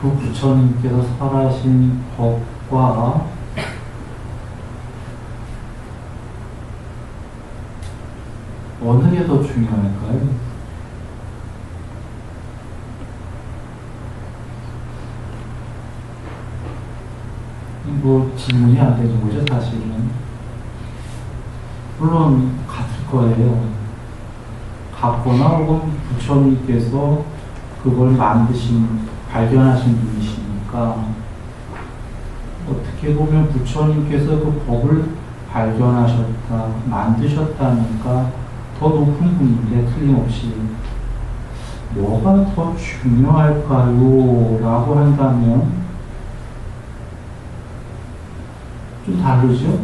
그 부처님께서 설하신 법과 어느 게 더 중요할까요? 뭐 질문이 안 되는 거죠, 사실은. 물론 같을 거예요. 같거나 혹은 부처님께서 그걸 발견하신 분이시니까 어떻게 보면 부처님께서 그 법을 발견하셨다, 만드셨다니까 더 높은 분인데 틀림없이 뭐가 더 중요할까요? 라고 한다면 좀 다르죠?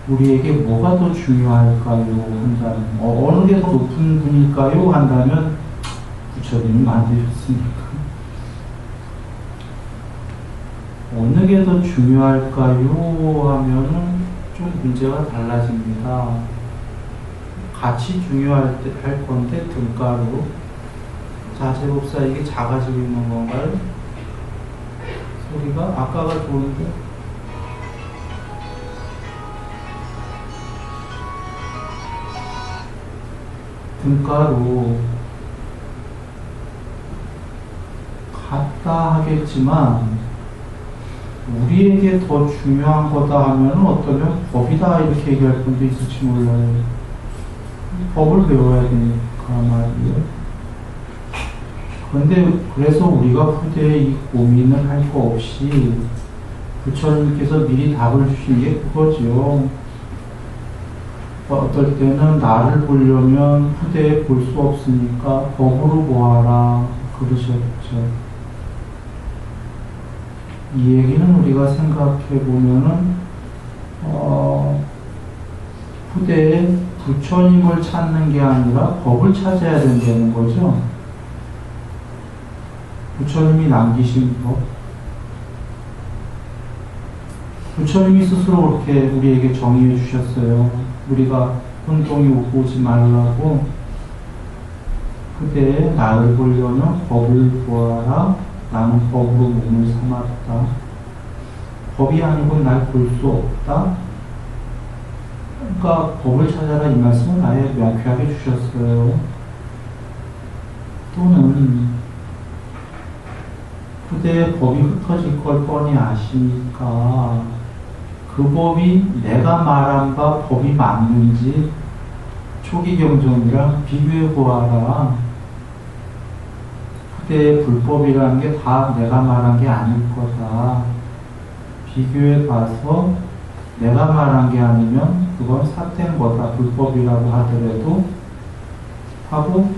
우리에게 뭐가 더 중요할까요? 한다면 어느 게 더 높은 분일까요? 한다면 부처님이 만드셨으니까. 어느 게 더 중요할까요? 하면은 좀 문제가 달라집니다. 같이 중요할 할 건데 등가로. 자, 제법사 이게 작아지고 있는 건가요? 소리가 아까가 좋은데 등가로 같다 하겠지만 우리에게 더 중요한 거다 하면 어떠면 법이다 이렇게 얘기할 분도 있을지 몰라요. 법을 배워야 되니까 말이에요. 그런데 그래서 우리가 후대에 이 고민을 할 거 없이 부처님께서 미리 답을 주신 게 그거죠. 어떨 때는 나를 보려면 후대에 볼 수 없으니까 법으로 보아라 그러셨죠. 이 얘기는 우리가 생각해 보면은 후대에 부처님을 찾는 게 아니라 법을 찾아야 된다는 거죠. 부처님이 남기신 법, 부처님이 스스로 그렇게 우리에게 정의해 주셨어요. 우리가 혼동이 오지 말라고. 그때 나를 보려면 법을 보아라. 나는 법으로 몸을 삼았다. 법이 아니고 날 볼 수 없다. 그러니까 법을 찾아라 이 말씀을 아예 명쾌하게 주셨어요. 또는 후대에 법이 흩어질 걸 뻔히 아시니까 그 법이 내가 말한 바 법이 맞는지 초기 경전이랑 비교해 보아라. 후대의 불법이라는 게 다 내가 말한 게 아닐 거다. 비교해 봐서 내가 말한 게 아니면 그건 삿된 거다. 불법이라고 하더라도 하고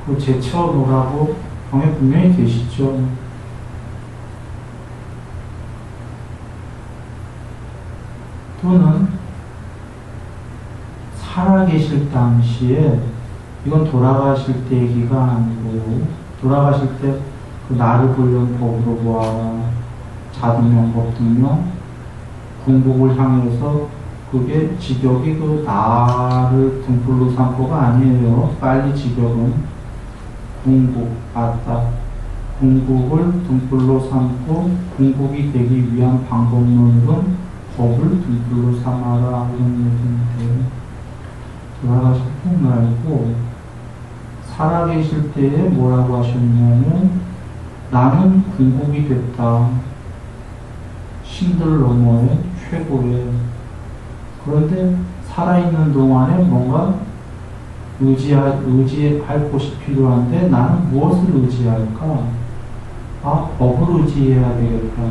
그 제쳐 놓으라고 경에 분명히 계시죠. 또는 살아계실 당시에 이건 돌아가실 때 얘기가 아니고 돌아가실 때 그 나를 보려는 법으로 보아라. 자등명, 법등명, 궁극을 향해서 그게 직역이 그 나를 등불로 삼고가 아니에요. 빨리 직역은 궁극, 맞다. 궁극을 등불로 삼고 궁극이 되기 위한 방법론은 법을 등불로 삼아라 이런 얘기인데 돌아가실 때 말고 살아계실 때에 뭐라고 하셨냐면 나는 궁극이 됐다. 신들 너머의 최고의. 그런데 살아있는 동안에 뭔가 의지할 곳이 필요한데 나는 무엇을 의지할까? 아, 법을 의지해야 되겠다.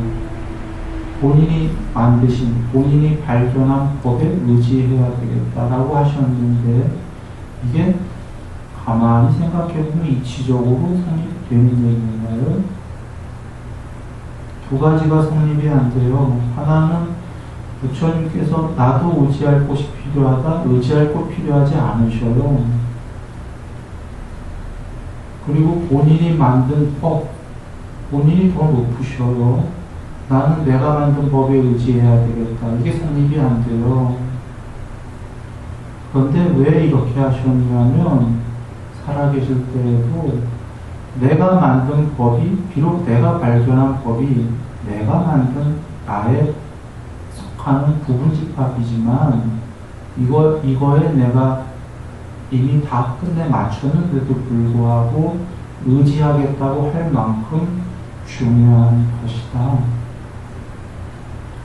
본인이 만드신, 본인이 발견한 법에 의지해야 되겠다라고 하셨는데 이게 가만히 생각해보면 이치적으로 성립되는 얘기인가요? 두 가지가 성립이 안 돼요. 하나는 부처님께서 나도 의지할 곳이 필요하다. 의지할 곳 필요하지 않으셔요. 그리고 본인이 만든 법, 본인이 더 높으셔요. 나는 내가 만든 법에 의지해야 되겠다. 이게 성립이 안 돼요. 그런데 왜 이렇게 하셨냐면 살아계실 때에도 내가 만든 법이, 비록 내가 발견한 법이 내가 만든 나에 속하는 부분집합이지만 이거에 내가 이미 다 끝내 맞췄는데도 불구하고 의지하겠다고 할 만큼 중요한 것이다.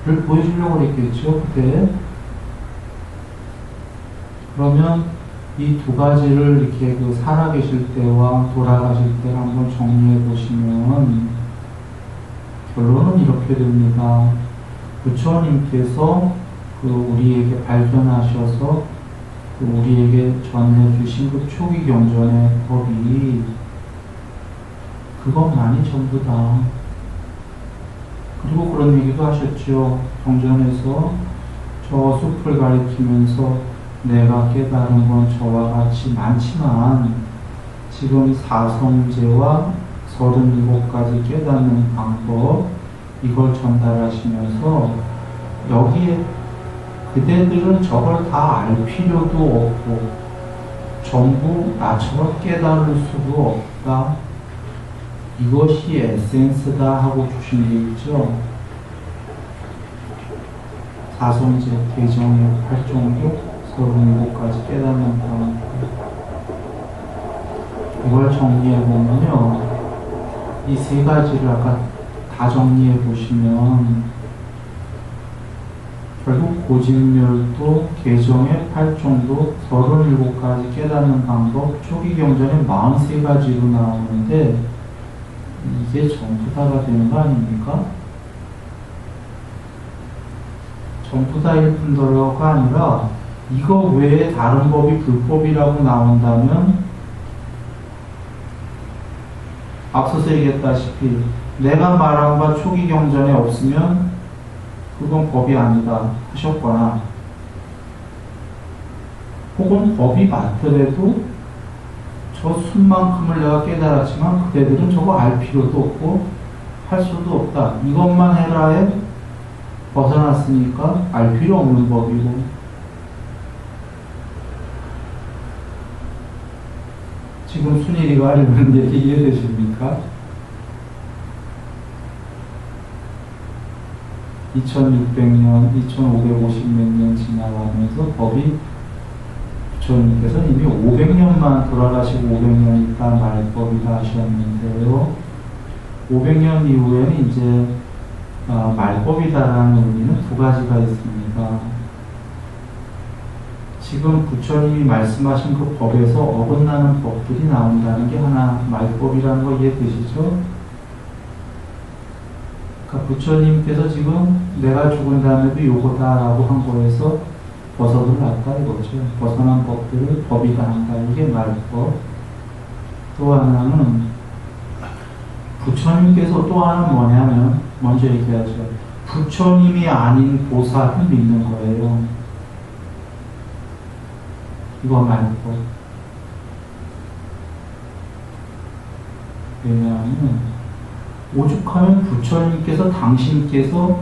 를 보여주려고 했겠죠, 그때. 그러면 이 두 가지를 이렇게 살아계실 때와 돌아가실 때 한번 정리해 보시면 결론은 이렇게 됩니다. 부처님께서 우리에게 발견하셔서 우리에게 전해주신 초기 경전의 법이 그것만이 전부다. 그리고 그런 얘기도 하셨죠. 경전에서 저 숲을 가리키면서 내가 깨달은 건 저와 같이 많지만 지금 사성제와 37가지 깨닫는 방법 이걸 전달하시면서 여기에 그대들은 저걸 다 알 필요도 없고 전부 나처럼 깨달을 수도 없다. 이것이 에센스다 하고 주신 게 있죠. 사성제 개정의 8종교 37가지 깨닫는 방법. 이걸 정리해보면요. 이 세 가지를 아까 다 정리해보시면 결국 고진멸도, 개정의 8종도, 37가지 깨닫는 방법, 초기 경전의 43가지로 나오는데 이게 전부 다가 되는 거 아닙니까? 전부 다일 뿐더러가 아니라 이거 외에 다른 법이 불법이라고 나온다면 앞서서 얘기했다시피 내가 말한 바 초기 경전에 없으면 그건 법이 아니다 하셨거나 혹은 법이 맞더라도 저 순만큼을 내가 깨달았지만 그대들은 저거 알 필요도 없고 할 수도 없다. 이것만 해라에 벗어났으니까 알 필요 없는 법이고 지금 순일이가 하려는 얘기 이해되십니까? 2600년, 2550몇 년 지나가면서 법이 부처님께서 이미 500년만 돌아가시고 500년 있다 말법이다 하셨는데요. 500년 이후에는 이제 말법이다라는 의미는 두 가지가 있습니다. 지금 부처님이 말씀하신 그 법에서 어긋나는 법들이 나온다는 게 하나 말법이라는 거 이해되시죠? 그러니까 부처님께서 지금 내가 죽은 다음에도 요거다라고 한 거에서 벗어났다 이거죠. 벗어난 법들을 법이다 한다. 이게 말법. 또 하나는 부처님께서 또 하나는 뭐냐면 먼저 얘기하죠. 부처님이 아닌 보살을 믿는 거예요. 이거 말고 왜냐하면 오죽하면 부처님께서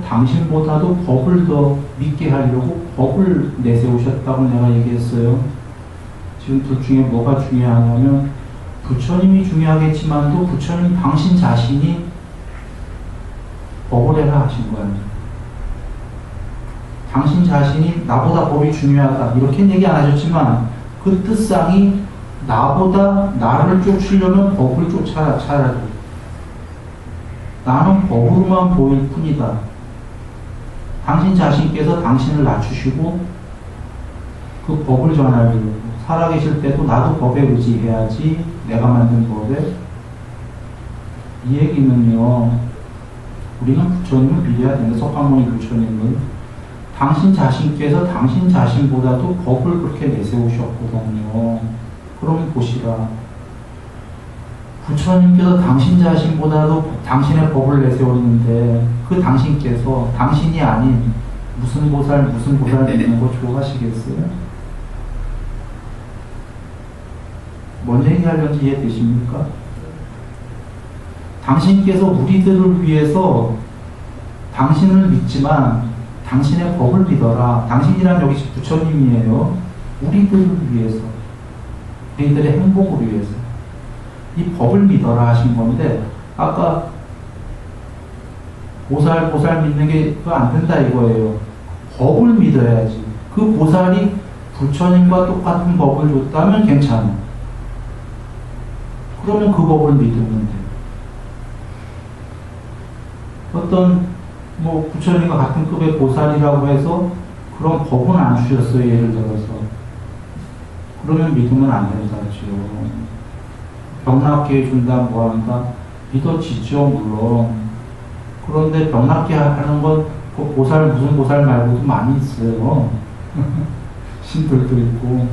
당신보다도 법을 더 믿게 하려고 법을 내세우셨다고 내가 얘기했어요. 지금 둘 중에 뭐가 중요하냐면 부처님이 중요하겠지만도 부처님 당신 자신이 법을 해라 하신 거예요. 당신 자신이 나보다 법이 중요하다 이렇게 얘기 안 하셨지만 그 뜻상이 나보다 나를 쫓으려면 법을 쫓아라 차라리 나는 법으로만 보일 뿐이다. 당신 자신께서 당신을 낮추시고 그 법을 전하려고 살아계실 때도 나도 법에 의지해야지 내가 만든 법에 이 얘기는요 우리는 부처님을 믿어야 되는데 석가모니 부처님은 당신 자신께서 당신 자신보다도 법을 그렇게 내세우셨거든요. 그럼 보시라. 부처님께서 당신 자신보다도 당신의 법을 내세웠는데 그 당신께서 당신이 아닌 무슨 보살 되는 거 좋아하시겠어요? 뭔 얘기하려는지 이해되십니까? 당신께서 우리들을 위해서 당신을 믿지만 당신의 법을 믿어라. 당신이란 여기 부처님이에요. 우리들을 위해서, 우리들의 행복을 위해서. 이 법을 믿어라 하신 건데, 아까 보살 믿는 게 안 된다 이거예요. 법을 믿어야지. 그 보살이 부처님과 똑같은 법을 줬다면 괜찮아. 그러면 그 법을 믿으면 돼. 어떤 뭐 부처님과 같은 급의 보살이라고 해서 그런 법은 안 주셨어요. 예를 들어서. 그러면 믿으면 안 된다죠. 병낫게 해준다 뭐한다 믿어지죠 물론. 그런데 병낫게 하는 건 그 보살 무슨 보살 말고도 많이 있어요. 신들도 있고.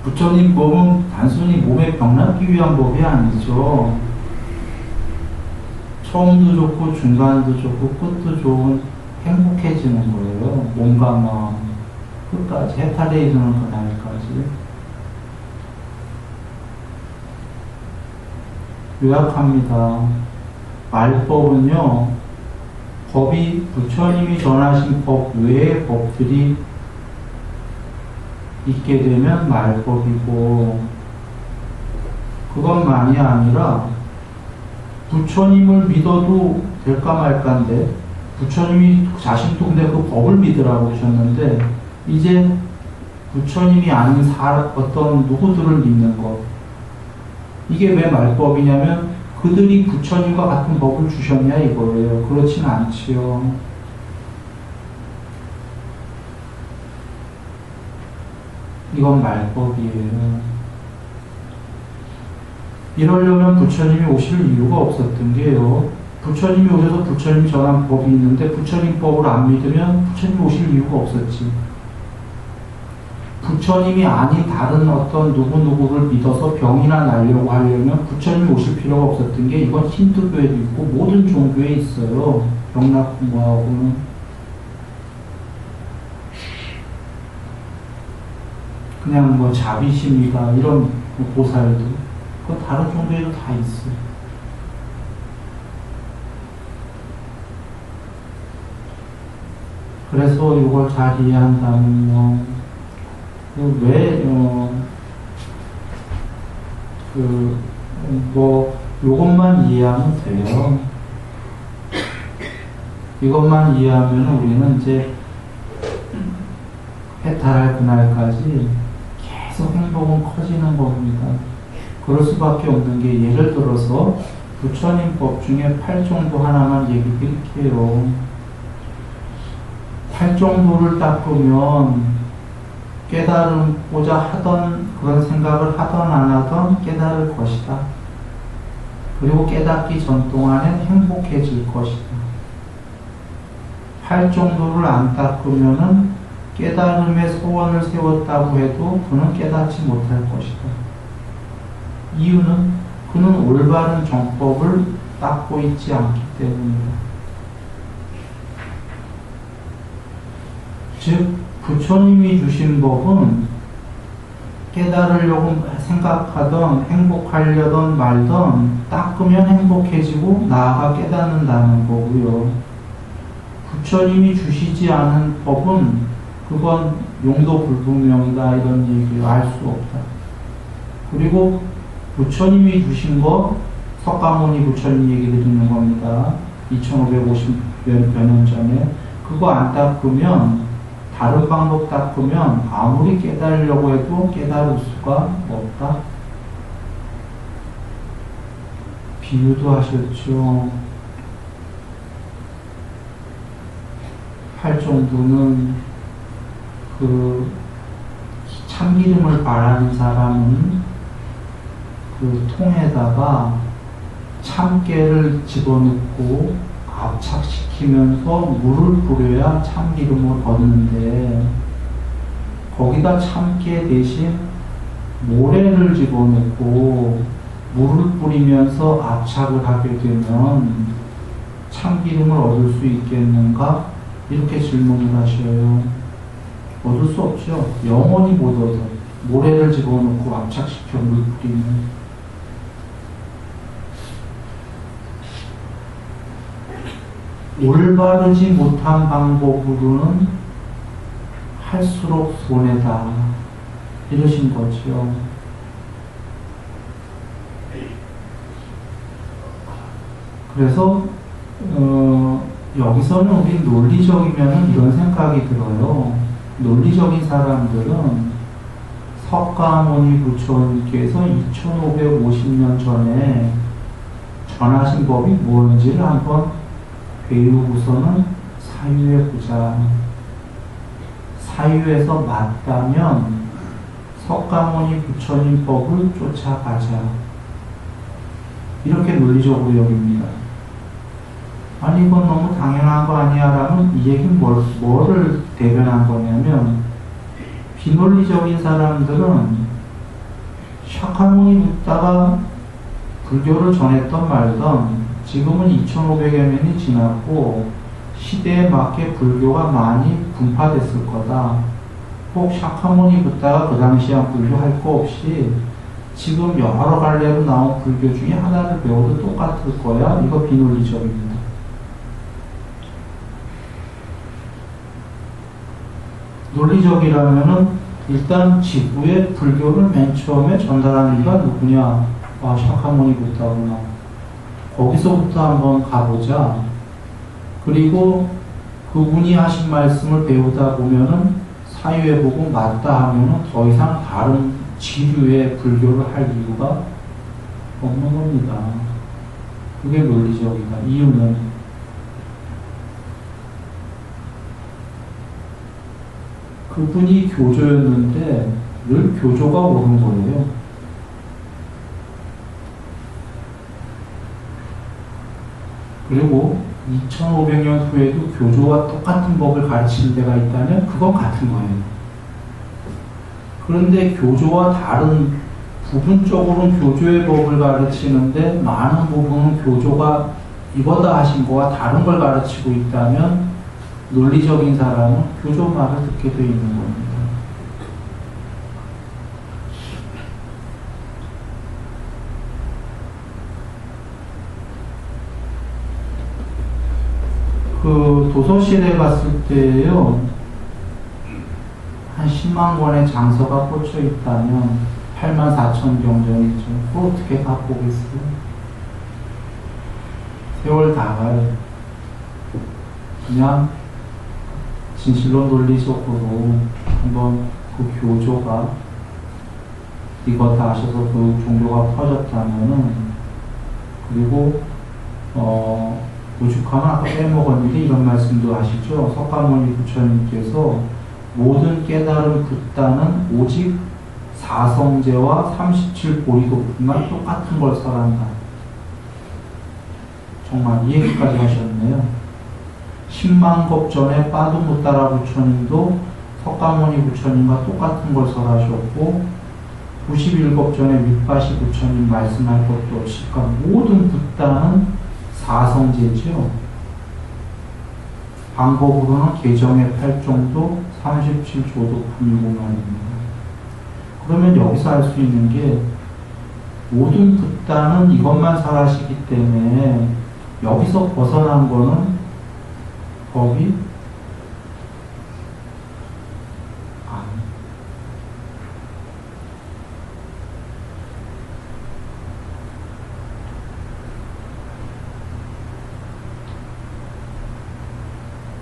부처님 법은 단순히 몸에 병낫기 위한 법이 아니죠. 처음도 좋고 중간도 좋고 끝도 좋은 행복해지는 거예요. 몸과 마음 끝까지 해탈에 이르는 그날까지. 요약합니다. 말법은요, 법이 부처님이 전하신 법 외의 법들이 있게 되면 말법이고, 그것만이 아니라 부처님을 믿어도 될까 말까인데, 부처님이 자신도 근데 그 법을 믿으라고 하셨는데, 이제 부처님이 아닌 어떤 누구들을 믿는 것, 이게 왜 말법이냐면 그들이 부처님과 같은 법을 주셨냐 이거예요. 그렇진 않지요. 이건 말법이에요. 이러려면 부처님이 오실 이유가 없었던 게요. 부처님이 오셔서 부처님이 전한 법이 있는데 부처님 법을 안 믿으면 부처님이 오실 이유가 없었지. 부처님이 아닌 다른 어떤 누구누구를 믿어서 병이나 나려고 하려면 부처님이 오실 필요가 없었던 게, 이건 힌두교에도 있고 모든 종교에 있어요. 병낫고 뭐하고는. 그냥 뭐 자비심이다 이런 보살도 그건 다른 종교에도 다 있어요. 그래서 이걸 잘 이해한다면요, 요것만 이해하면 돼요. 이것만 이해하면 우리는 이제 해탈할 그날까지 계속 행복은 커지는 겁니다. 그럴 수밖에 없는 게, 예를 들어서 부처님 법 중에 8정도 하나만 얘기 드릴게요. 8정도를 닦으면 깨달고자 하던 그런 생각을 하던 안 하던 깨달을 것이다. 그리고 깨닫기 전 동안엔 행복해질 것이다. 8정도를 안 닦으면은 깨달음의 소원을 세웠다고 해도 그는 깨닫지 못할 것이다. 이유는 그는 올바른 정법을 닦고 있지 않기 때문이다. 즉 부처님이 주신 법은 깨달으려고 생각하던 행복하려던 말던 닦으면 행복해지고 나아가 깨닫는다는 거고요. 부처님이 주시지 않은 법은 그건 용도 불분명이다 이런 얘기를 알 수 없다. 그리고 부처님이 주신 거, 석가모니 부처님 얘기 드리는 겁니다. 2550여 년 전에. 그거 안 닦으면, 다른 방법 닦으면 아무리 깨달으려고 해도 깨달을 수가 없다. 비유도 하셨죠. 할 정도는 그 참기름을 바라는 사람은 그 통에다가 참깨를 집어넣고 압착시키면서 물을 뿌려야 참기름을 얻는데, 거기다 참깨 대신 모래를 집어넣고 물을 뿌리면서 압착을 하게 되면 참기름을 얻을 수 있겠는가? 이렇게 질문을 하셔요. 얻을 수 없죠. 영원히 못 얻어. 모래를 집어넣고 압착시켜 물 뿌리면. 올바르지 못한 방법으로는 할수록 손해다. 이러신 거죠. 그래서 여기서는 우리 논리적이면 이런 생각이 들어요. 논리적인 사람들은 석가모니 부처님께서 2550년 전에 전하신 법이 뭔지를 한번 배우고서는 사유해보자. 사유에서 맞다면 석가모니 부처님 법을 쫓아가자. 이렇게 논리적으로 여깁니다. 아니 이건 너무 당연한 거 아니야 라면 이 얘기는 뭐를 대변한 거냐면 비논리적인 사람들은 샤카모니 붓다가 불교를 전했던 말던 지금은 2500여 년이 지났고 시대에 맞게 불교가 많이 분파됐을 거다. 꼭 샤카모니 붓다가 그 당시에 불교 할 거 없이 지금 여러 갈래로 나온 불교 중에 하나를 배워도 똑같을 거야. 이거 비논리적입니다. 논리적이라면은 일단 지구에 불교를 맨 처음에 전달한 이가 누구냐? 샤카모니 붓다구나. 거기서부터 한번 가보자. 그리고 그분이 하신 말씀을 배우다 보면은 사유해보고 맞다 하면은 더 이상 다른 지류의 불교를 할 이유가 없는 겁니다. 그게 논리적이다. 이유는 그분이 교조였는데 늘 교조가 옳은 거예요. 그리고 2500년 후에도 교조와 똑같은 법을 가르치는 데가 있다면 그건 같은 거예요. 그런데 교조와 다른 부분적으로는 교조의 법을 가르치는데 많은 부분은 교조가 이거다 하신 거와 다른 걸 가르치고 있다면 논리적인 사람은 교조 말을 듣게 되어 있는 겁니다. 그 도서실에 갔을 때요, 한 10만 권의 장서가 꽂혀 있다면 84,000경전이죠. 그걸 어떻게 다 보겠어요? 세월 다 가요. 그냥 진실로 논리적으로 한번 그 교조가 이거 다 하셔서 그 종교가 퍼졌다면은, 그리고 오죽하면 아까 빼먹었는데 이런 말씀도 하시죠. 석가모니 부처님께서 모든 깨달음 붓다는 오직 사성제와 37보리도뿐만 똑같은 걸 설한다. 정말 이 얘기까지 하셨네요. 10만 겁 전에 빠두무따라 부처님도 석가모니 부처님과 똑같은 걸 설하셨고 91겁 전에 윗바시 부처님 말씀할 것도 없이, 그러니까 모든 붓다는 사성제죠. 방법으로는 개정의 8종도 37조도 품이고 말입니다. 그러면 여기서 알 수 있는 게 모든 붓다는 이것만 설하시기 때문에 여기서 벗어난 거는 법이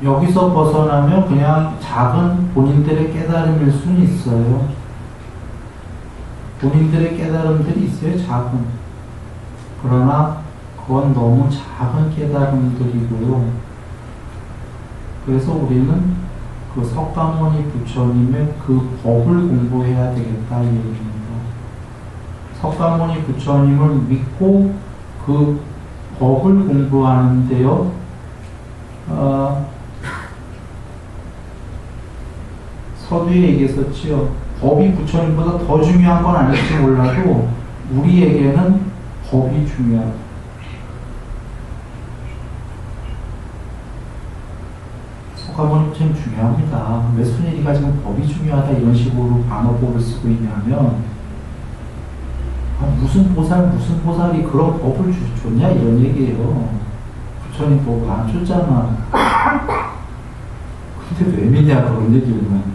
여기서 벗어나면 그냥 작은 본인들의 깨달음일 수는 있어요. 본인들의 깨달음들이 있어요, 작은. 그러나 그건 너무 작은 깨달음들이고요. 그래서 우리는 그 석가모니 부처님의 그 법을 공부해야 되겠다 이 얘기입니다. 석가모니 부처님을 믿고 그 법을 공부하는데요. 서두에 얘기했었지요. 법이 부처님보다 더 중요한 건 아닐지 몰라도 우리에게는 법이 중요하다. 석가모니 부처님 중요합니다. 왜 순일이가 지금 법이 중요하다 이런 식으로 반어법을 쓰고 있냐면 무슨 보살이 그런 법을 줬냐 이런 얘기예요. 부처님 법 안 줬잖아. 근데 왜 믿냐 그런 얘기는.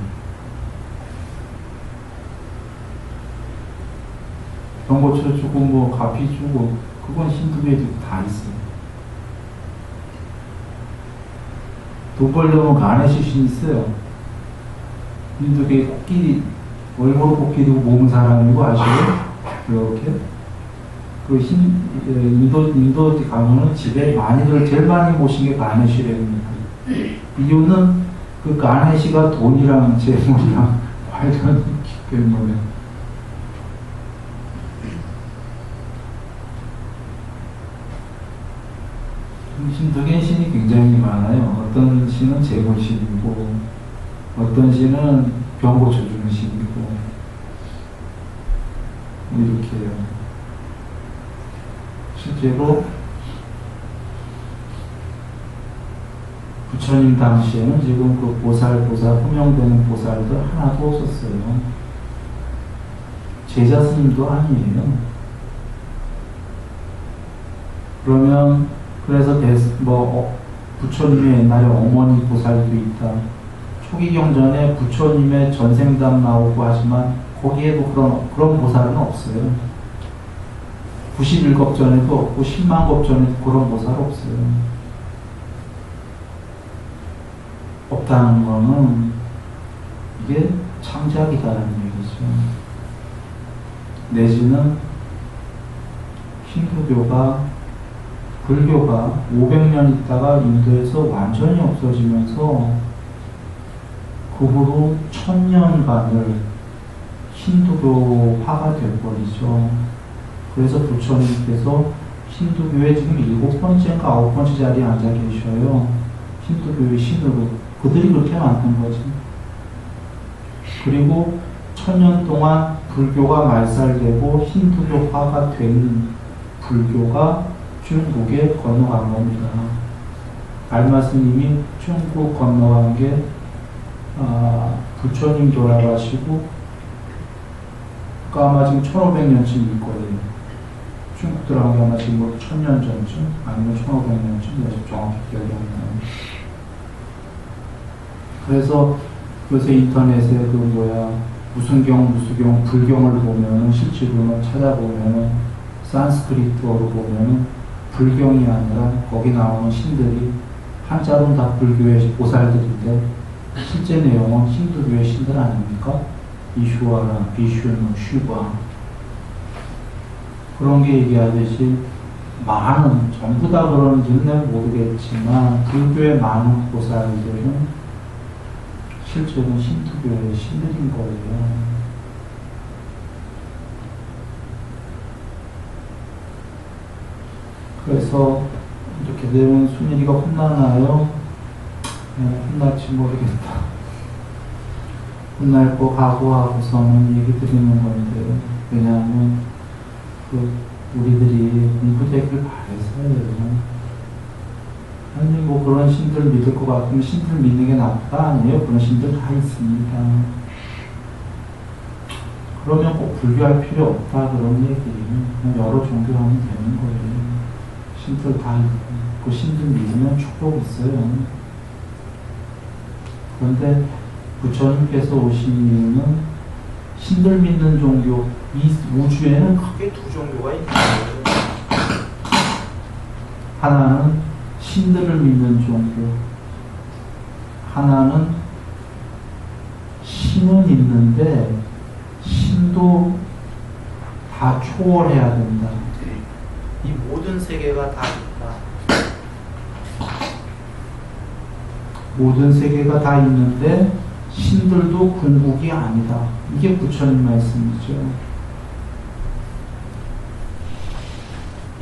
병고쳐 주고 뭐 가피 주고 그건 힌두교에도 다 있어요. 돈 벌려면 가네시 신 있어요. 힌두교에 코끼리 얼굴 코끼리고 몸은 사람이고 아시죠? 이렇게 인도 가면은 집에 많이들 제일 많이 모신 게 가네시랍니다. 이유는 그 가네시가 돈이랑 재물이랑 관련이 있기 때문에. 힌두교의 신이 굉장히 많아요. 어떤 신은 재물신이고, 어떤 신은 병 고쳐주는 신이고, 이렇게 해요. 실제로 부처님 당시에는 지금 그 호명되는 보살들 하나도 없었어요. 제자 스님도 아니에요. 그래서 부처님의 옛날에 어머니 보살도 있다. 초기 경전에 부처님의 전생담 나오고 하지만 거기에도 그런 보살은 없어요. 91겁 전에도 없고 10만 겁 전에도 그런 보살 없어요. 없다는 거는 이게 창작이다라는 얘기죠. 내지는 불교가 500년 있다가 인도에서 완전히 없어지면서 그 후로 1000년간을 힌두교화가 돼버리죠. 그래서 부처님께서 힌두교에 지금 7번째인가 9번째 자리에 앉아 계셔요. 힌두교의 신으로. 그들이 그렇게 만든 거지. 그리고 1000년 동안 불교가 말살되고 힌두교화가 된 불교가 중국에 건너간 겁니다. 알마 스님이 중국 건너간 게 부처님 돌아가시고 아마 지금 1500년쯤일 거예요. 중국 들어간 게 아마 지금 1000년 전쯤 아니면 1500년쯤 내가 정확히 기억이 안 나요. 그래서 요새 인터넷에 무슨 경, 불경을 보면은 실제로는 찾아보면은 산스크리트어로 보면은 불경이 아니라 거기 나오는 신들이 한자로는 다 불교의 보살들인데 실제 내용은 힌두교의 신들 아닙니까? 이슈와라, 비슈누, 슈바 그런 게 얘기하듯이 전부 다 그런지는 모르겠지만 불교의 많은 보살들은 실제로는 힌두교의 신들인 거예요. 그래서 이렇게 되면 순일이가 혼나나요? 혼날지 모르겠다. 혼날 거 각오하고서는 얘기 드리는 건데, 왜냐하면 우리들이 공부되길 바래서요. 아니 그런 신들 믿을 것 같으면 신들 믿는 게 나쁘다 아니에요. 그런 신들 다 있습니다. 그러면 꼭 불교할 필요 없다 그런 얘기예요. 그냥 여러 종교하면 되는 거예요. 신들 다 있고 그 신들 믿으면 축복 있어요. 그런데 부처님께서 오신 이유는 신들 믿는 종교, 이 우주에는 크게 두 종교가 있는 거예요. 하나는 신들을 믿는 종교, 하나는 신은 있는데 신도 다 초월해야 된다. 이 모든 세계가 다 있다. 모든 세계가 다 있는데 신들도 궁극이 아니다. 이게 부처님 말씀이죠.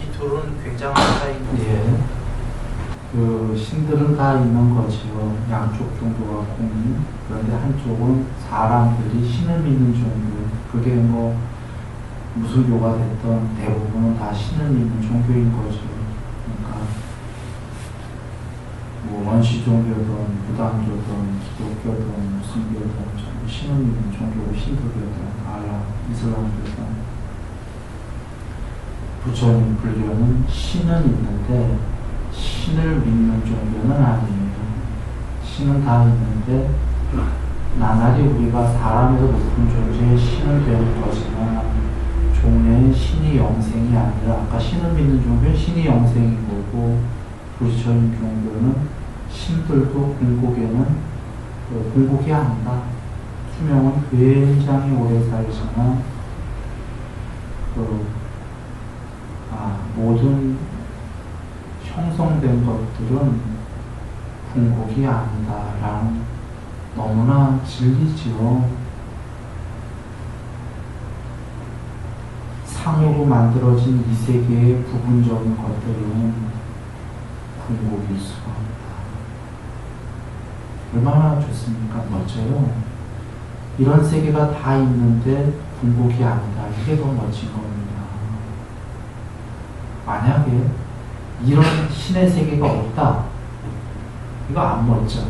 이 둘은 굉장한 차이인데 신들은 다 있는 거지요. 양쪽 종교가 공유. 그런데 한쪽은 사람들이 신을 믿는 종교. 그게 무슨 교가 됐던 대부분은 다 신을 믿는 종교인 거죠. 그러니까 원시 종교든 부담교든 기독교든 무슬교든 전부 신을 믿는 종교고 힌두교든 알라, 이슬람교든 부처님 불교는 신은 있는데 신을 믿는 종교는 아니에요. 신은 다 있는데 나날이 우리가 사람에서 높은 존재의 신을 배울 거지만 종류의 신이 영생이 아니라, 아까 신을 믿는 종교는 신이 영생인 거고, 부처님 종교는 신들도 궁극에는 궁극이 아니다. 수명은 굉장히 오래 살지만 모든 형성된 것들은 궁극이 아니다라는 너무나 진리지요. 상으로 만들어진 이 세계의 부분적인 것들은 궁극일 수가 없다. 얼마나 좋습니까? 멋져요. 이런 세계가 다 있는데 궁극이 아니다. 이게 더 멋진 겁니다. 만약에 이런 신의 세계가 없다. 이거 안 멋져.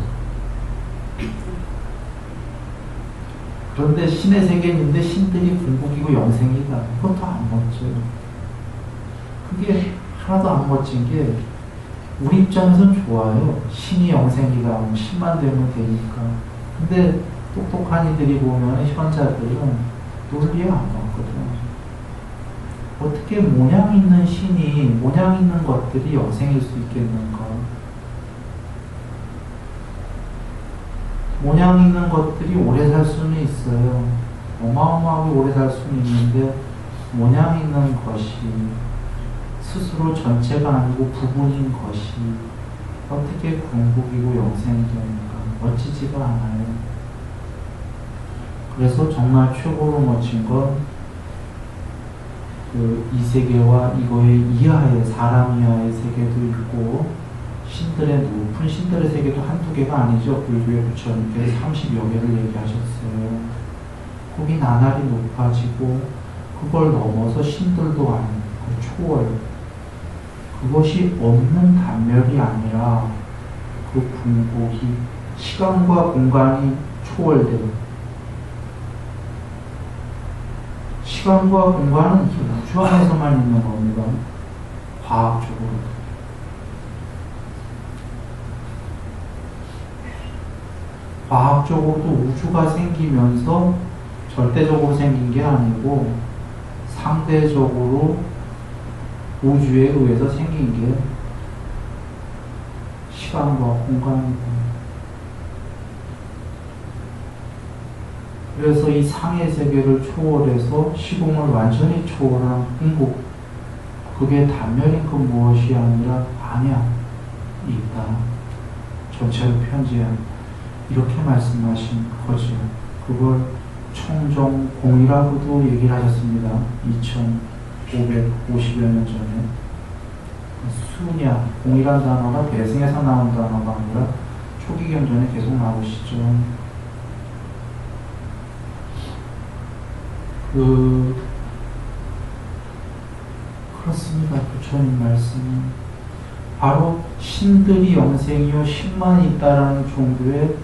그런데 신의 세계에 있는데 신들이 궁극이고 영생이다. 그것도 안 멋져요. 그게 하나도 안 멋진 게 우리 입장에서는 좋아요. 신이 영생이다. 신만 되면 되니까. 근데 똑똑한 이들이 보면 현자들은 논리에 안 맞거든. 어떻게 모양 있는 신이, 모양 있는 것들이 영생일 수 있겠는가? 모양 있는 것들이 오래 살 수는 있어요. 어마어마하게 오래 살 수는 있는데, 모양 있는 것이 스스로 전체가 아니고 부분인 것이 어떻게 궁극이고 영생이 됩니까? 멋지지가 않아요. 그래서 정말 최고로 멋진 건 이 세계와 이거의 이하의, 사람 이하의 세계도 있고, 신들의 높은 신들의 세계도 한두 개가 아니죠. 불교의 부처님께서 30여 개를 얘기하셨어요. 거기 나날이 높아지고, 그걸 넘어서 신들도 아니고, 초월. 그것이 없는 단멸이 아니라, 그 궁극이 시간과 공간이 초월돼요. 시간과 공간은 우주 안에서만 있는 겁니다. 과학적으로. 과학적으로도 우주가 생기면서 절대적으로 생긴 게 아니고 상대적으로 우주에 의해서 생긴 게 시간과 공간이고, 그래서 이 상의 세계를 초월해서 시공을 완전히 초월한 궁극, 그게 단멸인 건 무엇이 아니라 아니야, 있다. 전체를 편지한 이렇게 말씀하신 거죠. 그걸 청정공이라고도 얘기를 하셨습니다. 2550여 년 전에. 수냐, 공이란 단어가 대승에서 나온 단어가 아니라 초기 경전에 계속 나오시죠. 그렇습니다. 부처님 말씀은 바로 신들이 영생이요 신만 있다라는 종교에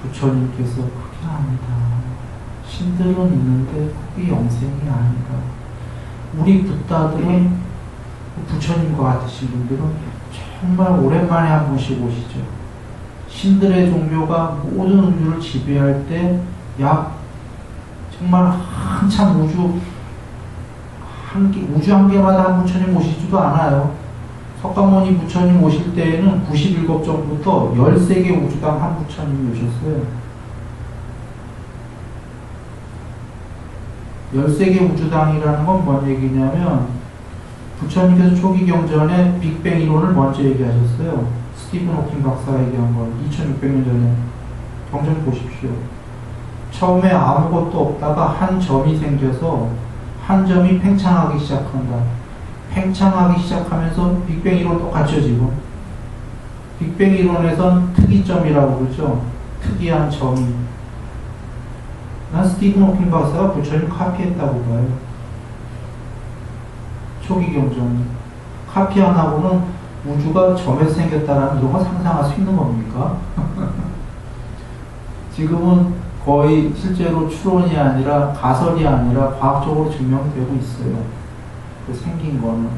부처님께서 그게 아니다. 신들은 있는데 그게 영생이 아니다. 우리 붓다들은 부처님과 같으신 분들은 정말 오랜만에 한 번씩 오시죠. 신들의 종교가 모든 우주를 지배할 때 정말 한참 우주 한 개마다 한 부처님 오시지도 않아요. 석가모니 부처님 오실 때에는 91급 전부터 13개 우주당 한 부처님이 오셨어요. 13개 우주당이라는 건 뭔 얘기냐면 부처님께서 초기 경전에 빅뱅 이론을 먼저 얘기하셨어요. 스티븐 호킹 박사가 얘기한 걸 2600년 전에 경전 보십시오. 처음에 아무것도 없다가 한 점이 생겨서 한 점이 팽창하기 시작한다. 팽창하기 시작하면서 빅뱅 이론도 갖춰지고, 빅뱅 이론에선 특이점이라고 그러죠. 특이한 점이. 난 스티븐 호킹 박사가 부처님 카피했다고 봐요. 초기 경전. 카피 안 하고는 우주가 점에서 생겼다라는 이런 거 상상할 수 있는 겁니까? 지금은 거의 실제로 추론이 아니라 가설이 아니라 과학적으로 증명되고 있어요. 그 생긴 거는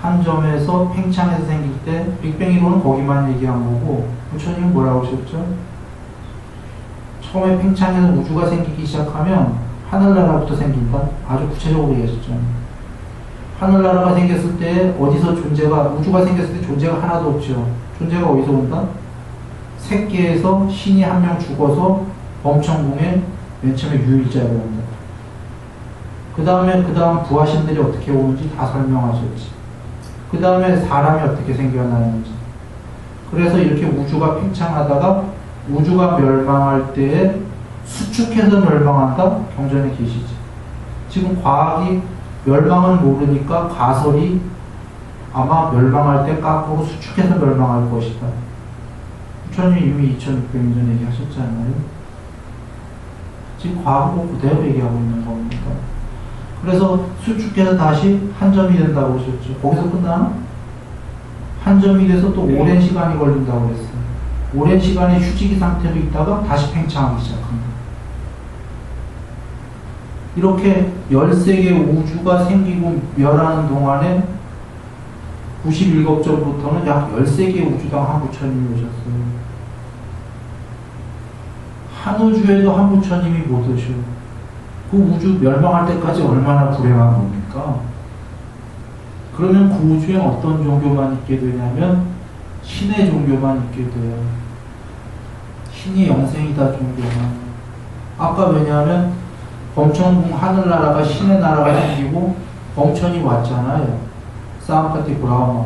한 점에서 팽창해서 생길 때 빅뱅 이론은 거기만 얘기한 거고, 부처님은 뭐라고 하셨죠? 처음에 팽창해서 우주가 생기기 시작하면 하늘나라부터 생긴다? 아주 구체적으로 얘기하셨잖아요. 하늘나라가 생겼을 때 어디서 존재가, 우주가 생겼을 때 존재가 하나도 없죠. 존재가 어디서 온다? 새끼에서 신이 한 명 죽어서 범천궁에 맨 처음에 유일자가 온다. 그 다음 부하신들이 어떻게 오는지 다 설명하셨지. 그 다음에 사람이 어떻게 생겨나는지. 그래서 이렇게 우주가 팽창하다가 우주가 멸망할 때에 수축해서 멸망한다? 경전에 계시지. 지금 과학이 멸망은 모르니까 가설이 아마 멸망할 때 거꾸로 수축해서 멸망할 것이다. 부처님이 이미 2600년 전에 얘기하셨잖아요. 지금 과학으로 그대로 얘기하고 있는 겁니다. 그래서 수축해서 다시 한 점이 된다고 하셨죠. 거기서 끝나나? 한 점이 돼서 또 오랜 시간이 걸린다고 했어요. 오랜 시간의 휴지기 상태로 있다가 다시 팽창하기 시작합니다. 이렇게 13개의 우주가 생기고 멸하는 동안에 91겁전부터는 약 13개의 우주당 한 부처님이 오셨어요. 한 우주에도 한 부처님이 못 오셔. 그 우주 멸망할 때까지 얼마나 불행한 겁니까? 그러면 그 우주에 어떤 종교만 있게 되냐면 신의 종교만 있게 돼요. 신이 영생이다 종교만. 아까 왜냐하면 범천궁 하늘나라가 신의 나라가 생기고 범천이 왔잖아요. 사암파티 브라흐마.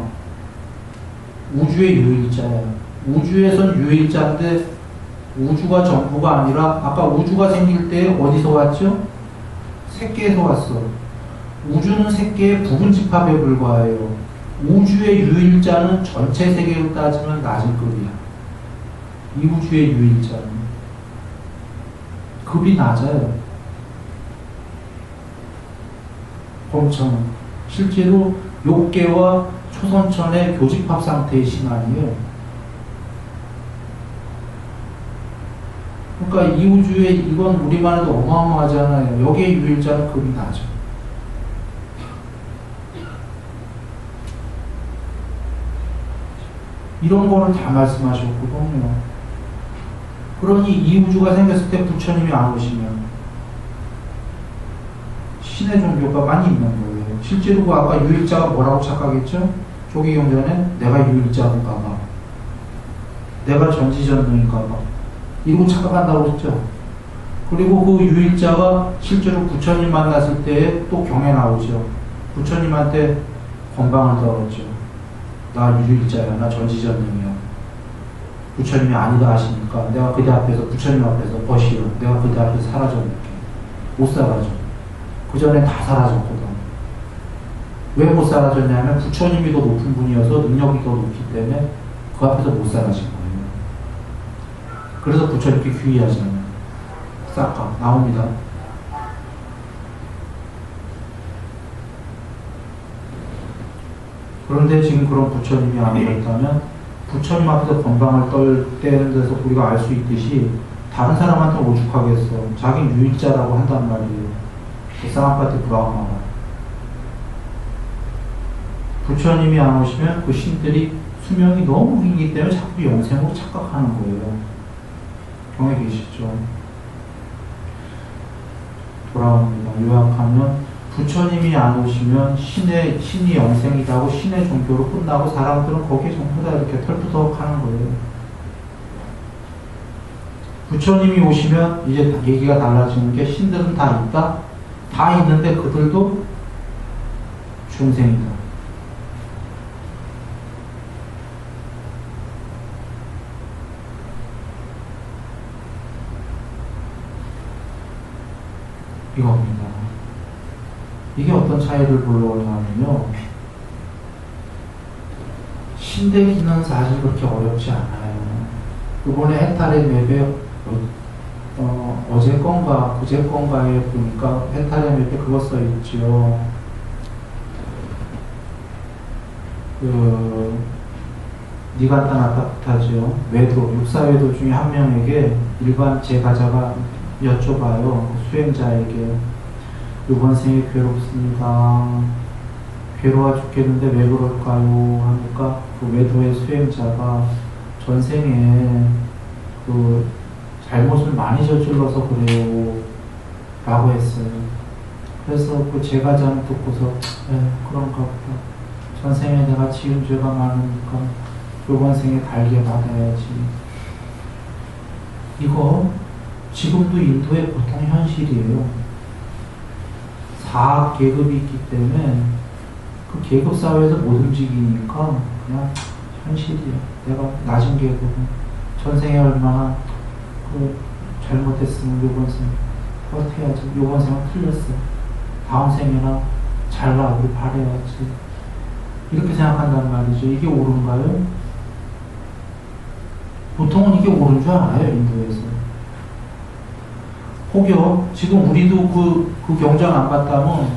우주의 유일자야. 우주에선 유일자인데 우주가 전부가 아니라 아까 우주가 생길 때 어디서 왔죠? 새끼에서 왔어. 우주는 새끼의 부분 집합에 불과해요. 우주의 유일자는 전체 세계로 따지면 낮은 급이야. 이 우주의 유일자는 급이 낮아요. 범천은 실제로 욕계와 초선천의 교집합 상태의 신앙이에요. 그러니까 이 우주에 이건 우리만 해도 어마어마하잖아요. 여기에 유일자는 급이 낮아. 이런 거를 다 말씀하셨거든요. 그러니 이 우주가 생겼을 때 부처님이 안 오시면 신의 종교가 많이 있는 거예요. 실제로 그 아까 유일자가 뭐라고 착각했죠? 조기경전에 내가 유일자인가 봐. 내가 전지전능인가 봐. 이러고 착각한다고 했죠. 그리고 그 유일자가 실제로 부처님 만났을 때 또 경에 나오죠. 부처님한테 건방을 떨었죠. 나 유일자야. 나 전지전능이야. 부처님이 아니다 하시니까 내가 그대 앞에서 부처님 앞에서 버시오. 내가 그대 앞에서 사라져볼게. 못 사라져. 그 전에 다 사라졌거든. 왜 못 사라졌냐면 부처님이 더 높은 분이어서 능력이 더 높기 때문에 그 앞에서 못 사라진 거예요. 그래서 부처님께 귀의하잖아요. 싹가 나옵니다. 그런데 지금 그런 부처님이 안 오셨다면 부처님 앞에서 건방을 떨때는 데서 우리가 알 수 있듯이 다른 사람한테 오죽하겠어. 자기 유일자라고 한단 말이에요. 사암파티 브라흐마가. 부처님이 안 오시면 그 신들이 수명이 너무 길기 때문에 자꾸 영생으로 착각하는 거예요. 경에 계시죠. 돌아옵니다. 요약하면 부처님이 안 오시면 신이 영생이라고 신의 종교로 끝나고 사람들은 거기에 전부 다 이렇게 털푸덕 하는 거예요. 부처님이 오시면 이제 얘기가 달라지는 게 신들은 다 있다? 다 있는데 그들도 중생이다. 이겁니다. 이게 어떤 차이를 불러오냐면요. 신대기는 사실 그렇게 어렵지 않아요. 이번에 해탈의 맵에 어제 건가 그제 건가에 보니까 해탈의 맵에 그거 써있죠. 니간타 나타타죠. 외도, 육사외도 중에 한 명에게 일반 제가자가 여쭤봐요. 수행자에게 이번 생에 괴롭습니다. 괴로워 죽겠는데 왜 그럴까요? 하니까 그 외도의 수행자가 전생에 그 잘못을 많이 저질러서 그래요. 라고 했어요. 그래서 그 제가 좀 듣고서 그런가 보다. 전생에 내가 지은 죄가 많으니까 이번 생에 달게 받아야지. 이거 지금도 인도의 보통 현실이에요. 사악 계급이 있기 때문에 그 계급 사회에서 못 움직이니까 그냥 현실이야. 내가 낮은 계급은 전생에 얼마나 그 잘못했으면 요번 생 어떻게해야지. 요번 생은 틀렸어. 다음 생에나 잘 나오길 바라야지. 이렇게 생각한단 말이죠. 이게 옳은가요? 보통은 이게 옳은 줄 알아요, 인도에서. 혹여 지금 우리도 그 경전 안 봤다면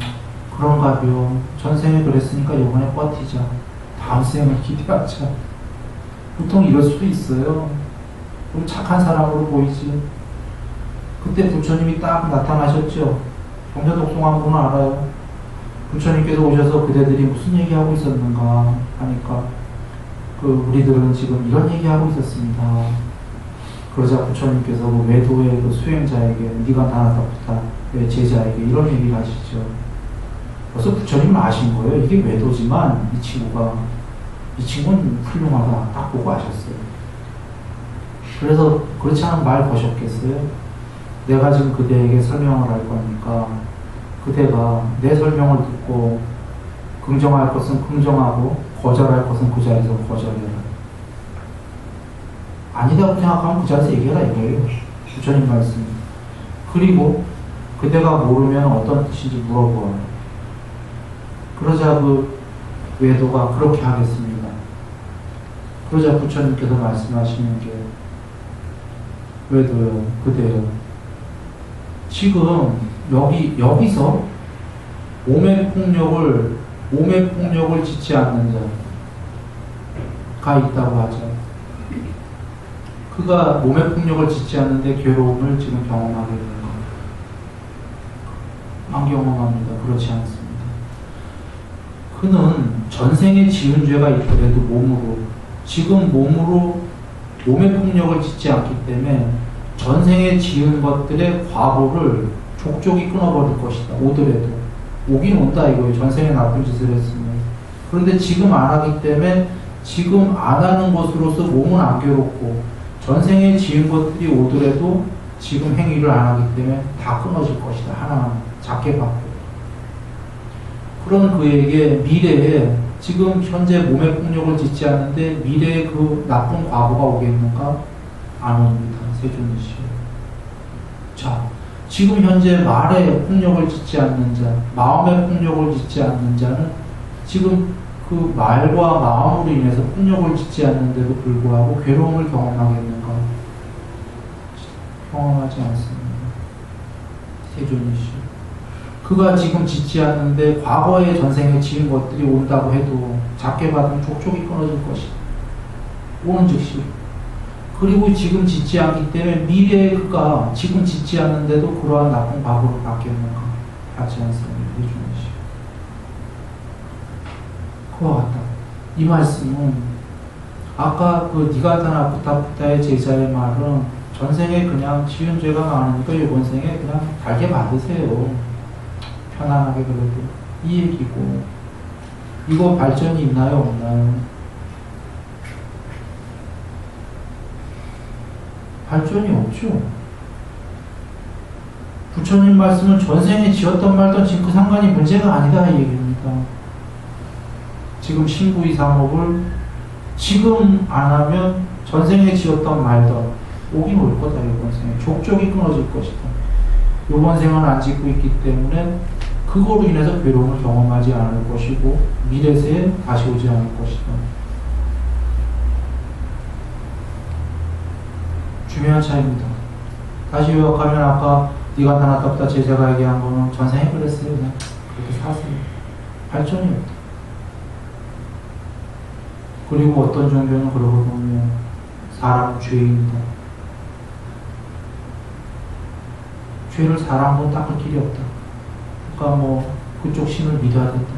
그런가요. 전생에 그랬으니까 이번에 버티자. 다음 생을 기대하자. 보통 이럴 수도 있어요. 우리 착한 사람으로 보이지. 그때 부처님이 딱 나타나셨죠. 경전 독송한 분은 알아요. 부처님께서 오셔서 그대들이 무슨 얘기하고 있었는가 하니까 우리들은 지금 이런 얘기하고 있었습니다. 그러자 부처님께서 그 외도의 그 수행자에게 니간타나타부타 제자에게 이런 얘기를 하시죠. 그래서 부처님은 아신 거예요. 이게 외도지만 이 친구는 훌륭하다 딱 보고 아셨어요. 그래서 그렇지 않으면 말 거셨겠어요? 내가 지금 그대에게 설명을 할 거니까 그대가 내 설명을 듣고 긍정할 것은 긍정하고 거절할 것은 그 자리에서 거절해라. 아니다고 생각하면 그 자리에서 얘기해라 이거예요. 부처님 말씀. 그리고 그대가 모르면 어떤 뜻인지 물어보아라. 그러자 그 외도가 그렇게 하겠습니다. 그러자 부처님께서 말씀하시는 게 외도요, 그대요. 지금 여기서 몸의 폭력을 짓지 않는 자가 있다고 하죠. 그가 몸의 폭력을 짓지 않는데 괴로움을 지금 경험하게 되는 겁니다. 안 경험합니다. 그렇지 않습니다. 그는 전생에 지은 죄가 있더라도 몸의 폭력을 짓지 않기 때문에 전생에 지은 것들의 과보를 족족이 끊어버릴 것이다. 오긴 온다 이거예요. 전생에 나쁜 짓을 했으면. 그런데 지금 안 하기 때문에 지금 안 하는 것으로서 몸은 안 괴롭고 전생에 지은 것들이 오더라도 지금 행위를 안 하기 때문에 다 끊어질 것이다. 하나하나 작게 받고. 그런 그에게 미래에 지금 현재 몸의 폭력을 짓지 않는데 미래에 그 나쁜 과보가 오겠는가? 안 옵니다. 세존이시여. 자, 지금 현재 말에 폭력을 짓지 않는 자, 마음의 폭력을 짓지 않는 자는 지금 그 말과 마음으로 인해서 폭력을 짓지 않는데도 불구하고 괴로움을 경험하겠는가? 경험하지 않습니다. 세존이시여. 그가 지금 짓지 않는데 과거의 전생에 지은 것들이 온다고 해도 작게 받으면 족족이 끊어질 것이다. 오는 즉시. 그리고 지금 짓지 않기 때문에 미래에 그가 지금 짓지 않는데도 그러한 나쁜 과거로 바뀌었는가? 하지 않습니다. 해주시오. 그와 같다. 이 말씀은 아까 그 니가타나 부타부타의 제자의 말은 전생에 그냥 지은 죄가 많으니까 이번 생에 그냥 달게 받으세요. 편안하게 그래도 이 얘기고 이거 발전이 있나요? 없나요? 발전이 없죠. 부처님 말씀은 전생에 지었던 말던 지금 그 상관이 문제가 아니다 이 얘기입니다. 지금 신구이상업을 지금 안 하면 전생에 지었던 말던 오긴 올 거다. 이번 생에 족족이 끊어질 것이다. 이번 생은 안 짓고 있기 때문에 그거로 인해서 괴로움을 경험하지 않을 것이고 미래세에 다시 오지 않을 것이다. 중요한 차이입니다. 다시 요약하면 아까 니간타나타부타 제자가 얘기한 거는 전생에 그랬어요. 그냥 그렇게 사세요. 발전이 없다. 그리고 어떤 종교는 그러고 보면 사람은 죄인이다. 죄를 사람은 닦을 길이 없다. 그러니까 뭐 그쪽 신을 믿어야 된다.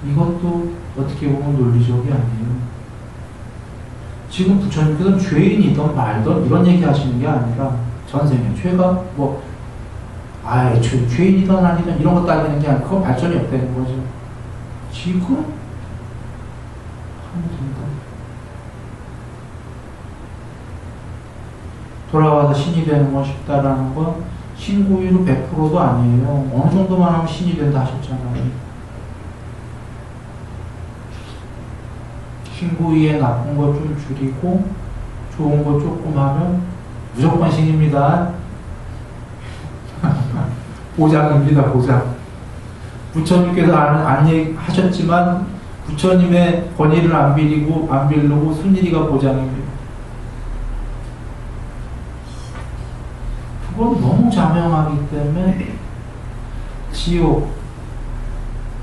이것도 어떻게 보면 논리적이 아니에요. 지금 부처님께서는 죄인이든 말든 이런 얘기 하시는 게 아니라 전생에 죄가 뭐 아예 죄인이든 아니든 이런 거 따지는 게 아니고 그건 발전이 없다는 거죠. 지금 하면 된다. 돌아와서 신이 되는 건 쉽다라는 건 신구유는 100%도 아니에요. 어느 정도만 하면 신이 된다 하셨잖아요. 신구유에 나쁜 거 좀 줄이고 좋은 거 조금 하면 무조건 신입니다. 보장입니다. 보장. 부처님께서 하셨지만 부처님의 권위를 안 빌리고 순일이가 보장입니다. 그건 너무 자명하기 때문에 지옥,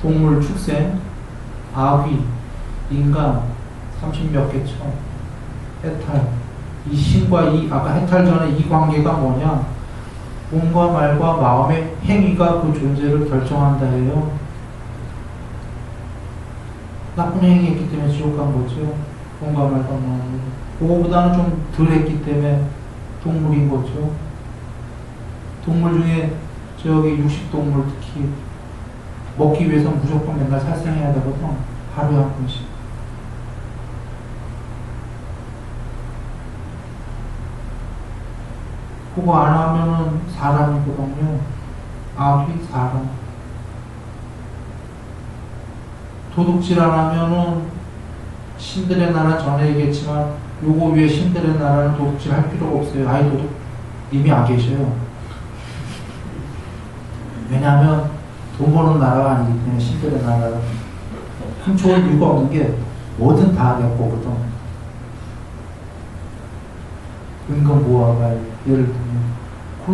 동물 축생, 아귀, 인간 30몇 개 천, 해탈. 이 신과 아까 해탈 전에 이 관계가 뭐냐? 몸과 말과 마음의 행위가 그 존재를 결정한다 해요. 나쁜 행위했기 때문에 지옥 간 거죠. 몸과 말과 마음이. 그거보다는 좀 덜 했기 때문에 동물인 거죠. 동물 중에 저기 육식동물 특히 먹기 위해서 무조건 맨날 살생해야 되거든. 하루에 한 번씩. 그거 안 하면은 사람이거든요. 아귀 사람. 도둑질 안 하면은 신들의 나라 전에 얘기했지만 요거 위에 신들의 나라는 도둑질 할 필요가 없어요. 아예 도둑 이미 안 계셔요. 왜냐하면 돈 버는 나라가 아니기 때문에 신들의 나라는 훔쳐올 이유가 없는 게 뭐든 다 내 거거든. 은근 모아가 예를 들면